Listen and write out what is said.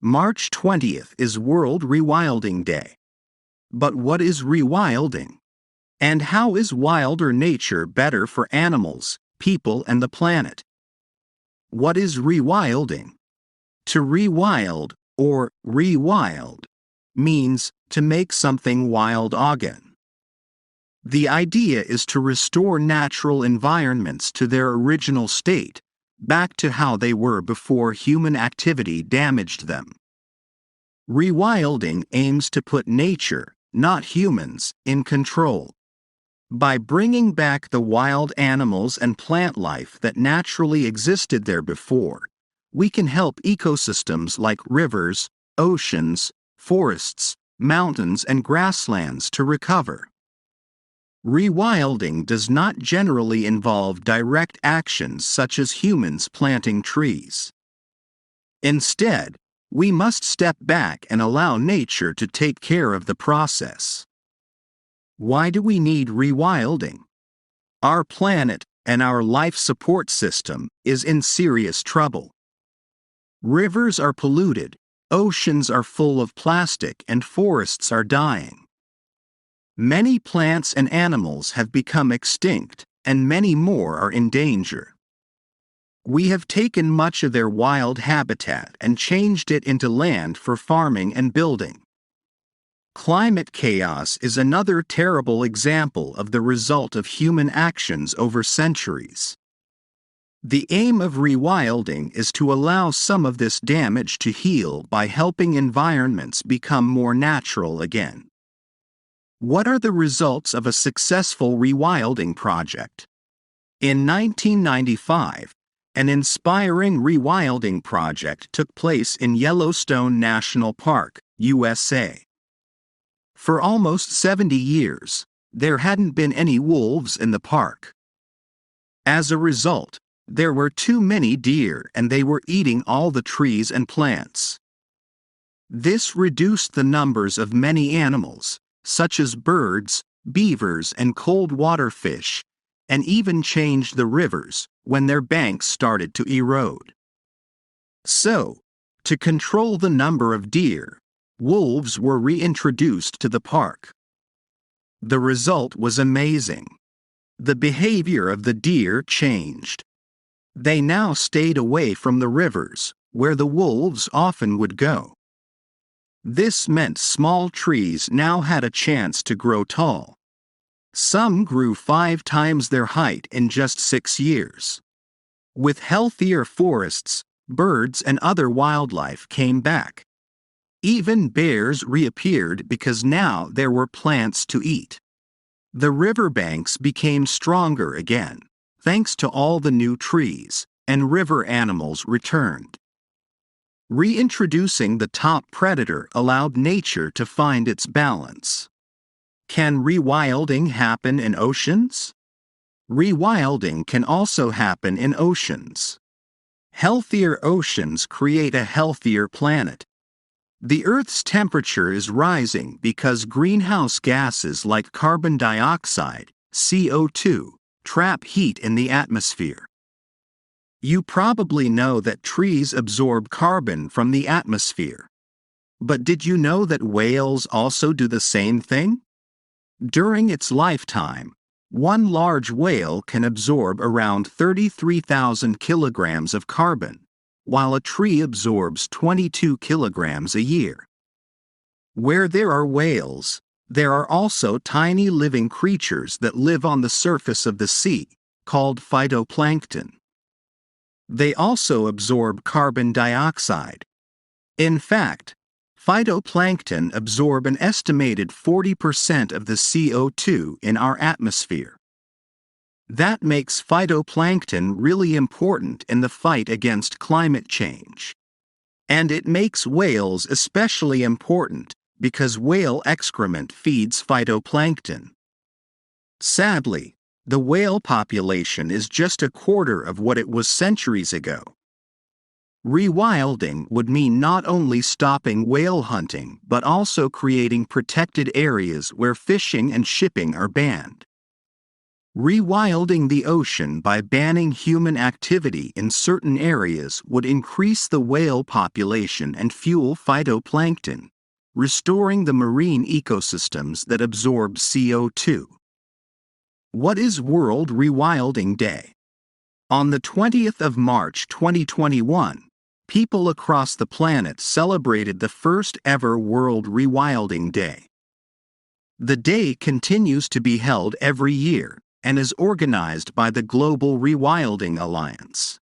March 20th is World Rewilding Day. But what is rewilding? And how is wilder nature better for animals, people, and the planet? What is rewilding? To rewild, or rewild, means to make something wild again. The idea is to restore natural environments to their original state, back to how they were before human activity damaged them. Rewilding aims to put nature, not humans, in control. By bringing back the wild animals and plant life that naturally existed there before, we can help ecosystems like rivers, oceans, forests, mountains, and grasslands to recover. Rewilding does not generally involve direct actions such as humans planting trees. Instead, we must step back and allow nature to take care of the process. Why do we need rewilding? Our planet and our life support system is in serious trouble. Rivers are polluted, oceans are full of plastic, and forests are dying. Many plants and animals have become extinct, and many more are in danger. We have taken much of their wild habitat and changed it into land for farming and building. Climate chaos is another terrible example of the result of human actions over centuries. The aim of rewilding is to allow some of this damage to heal by helping environments become more natural again. What are the results of a successful rewilding project? In 1995, an inspiring rewilding project took place in Yellowstone National Park, USA. For almost 70 years, there hadn't been any wolves in the park. As a result, there were too many deer and they were eating all the trees and plants. This reduced the numbers of many animals, such as birds, beavers, and cold water fish, and even changed the rivers when their banks started to erode. So, to control the number of deer, wolves were reintroduced to the park. The result was amazing. The behavior of the deer changed. They now stayed away from the rivers, where the wolves often would go. This meant small trees now had a chance to grow tall. Some grew 5 times their height in just 6 years. With healthier forests, birds and other wildlife came back. Even bears reappeared because now there were plants to eat. The riverbanks became stronger again, thanks to all the new trees, and river animals returned. Reintroducing the top predator allowed nature to find its balance. Can rewilding happen in oceans? Rewilding can also happen in oceans. Healthier oceans create a healthier planet. The Earth's temperature is rising because greenhouse gases like carbon dioxide, CO2, trap heat in the atmosphere. You probably know that trees absorb carbon from the atmosphere. But did you know that whales also do the same thing? During its lifetime, one large whale can absorb around 33,000 kilograms of carbon, while a tree absorbs 22 kilograms a year. Where there are whales, there are also tiny living creatures that live on the surface of the sea, called phytoplankton. They also absorb carbon dioxide. In fact, phytoplankton absorb an estimated 40% of the CO2 in our atmosphere. That makes phytoplankton really important in the fight against climate change. And it makes whales especially important because whale excrement feeds phytoplankton. Sadly, the whale population is just a quarter of what it was centuries ago. Rewilding would mean not only stopping whale hunting but also creating protected areas where fishing and shipping are banned. Rewilding the ocean by banning human activity in certain areas would increase the whale population and fuel phytoplankton, restoring the marine ecosystems that absorb CO2. What is World Rewilding Day? On the 20th of March 2021, people across the planet celebrated the first ever World Rewilding Day. The day continues to be held every year and is organized by the Global Rewilding Alliance.